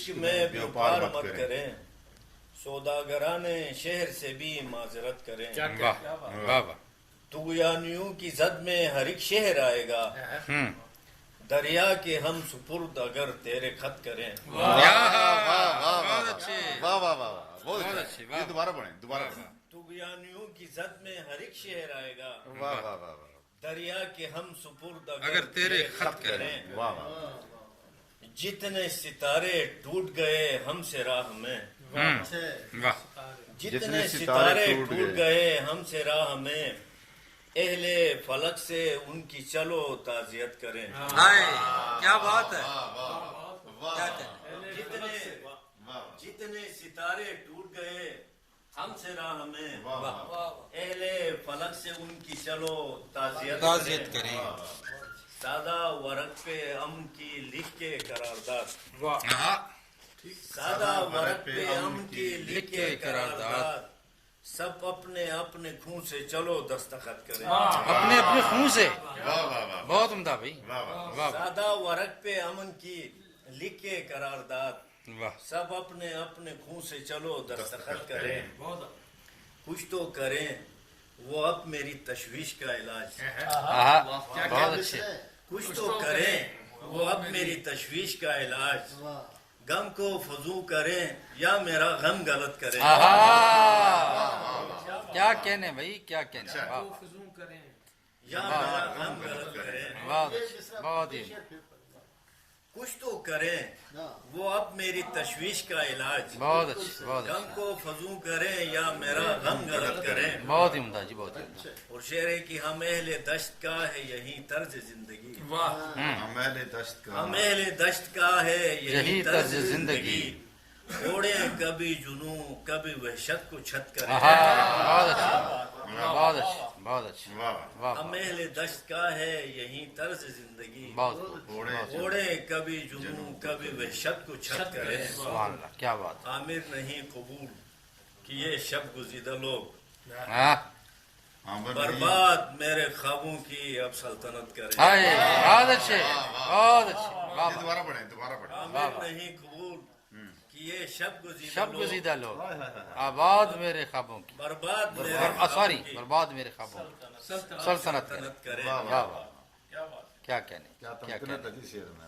عشق میں بیوپار مت کریں، سوداگرانے شہر سے بھی معذرت کریں، واہ واہ واہ طغیانیوں کی زد میں ہر ایک شہر آئے گا، ہوں دریا کے ہم سپرد اگر تیرے خط کریں، بہت اچھی واہ واہ واہ بہت بہت اچھا اچھی، یہ واہ دوبارہ پڑھیں دوبارہ پڑھیں طغیانیوں کی زد میں ہر ایک شہر آئے گا، واہ واہ واہ دریا کے ہم سپرد اگر تیرے خط کریں، واہ واہ جتنے ستارے ٹوٹ گئے ہم سے راہ میں، واہ جتنے ستارے ٹوٹ گئے ہم سے راہ میں، اہل فلک سے ان کی چلو تعزیت کریں، ہائے کیا بات ہے کیا جتنے ستارے ٹوٹ گئے ہم سے راہ میں، اہل فلک سے ان کی چلو تعزیت کریں، سادہ ورق پہ امن کی لکھ کے قرارداد، سادہ ورق پہ امن کی لکھ کے قرارداد، سب اپنے اپنے خون سے چلو دستخط کریں، اپنے اپنے خون سے واہ واہ واہ بہت عمدہ بھائی واہ واہ واہ سادہ ورق پہ امن کی لکھ کے قرارداد، واہ سب اپنے اپنے خون سے چلو دستخط کریں، کچھ تو کریں وہ اب میری تشویش کا علاج، بہت اچھے کچھ تو کریں وہ اب میری تشویش کا علاج، غم کو فضو کریں یا میرا غم غلط کریں، کیا کہنے بھائی کیا کہنے واہ یا میرا غم غلط کریں، بہت اچھے بہت ہی کچھ تو کریں وہ اب میری تشویش کا علاج، بہت اچھے بہت غم اچھے کو فضو کریں یا میرا غم غلط کریں، بہت ہی عمدہ جی بہت ہی عمدہ اور شعر ہے کہ ہم اہل دشت کا ہے یہی طرز زندگی، ہم اہل دشت کا ہم اہل دشت کا ہے یہی یہی طرز طرز زندگی، زندگی، اوڑے کبھی جنوں کبھی وحشت کو چھت کریں، بہت اچھے بہت اچھے بہت اچھے واہ واہ ہم اہل دشت کا ہے یہی طرز زندگی، بہت اوڑے کبھی جنوں کبھی وحشت کو چھت کریں، سبحان اللہ کیا بات عامر نہیں قبول کیے شب گزیدہ لوگ، ہاں برباد میرے خوابوں کی اب سلطنت کریں، ہائے بہت اچھے بہت اچھے واہ یہ دوبارہ پڑھیں دوبارہ پڑھیں عامر نہیں قبول کیے شب شب گزیدہ لوگ، گزیدہ لوگ آباد میرے خوابوں کی برباد میرے سوری خوابوں کی برباد میرے خوابوں کی سلطنت کرے سلطنت کریں، واہ واہ کیا کہنے کیا کیا تمکنت کہنے ہے جی شعر میں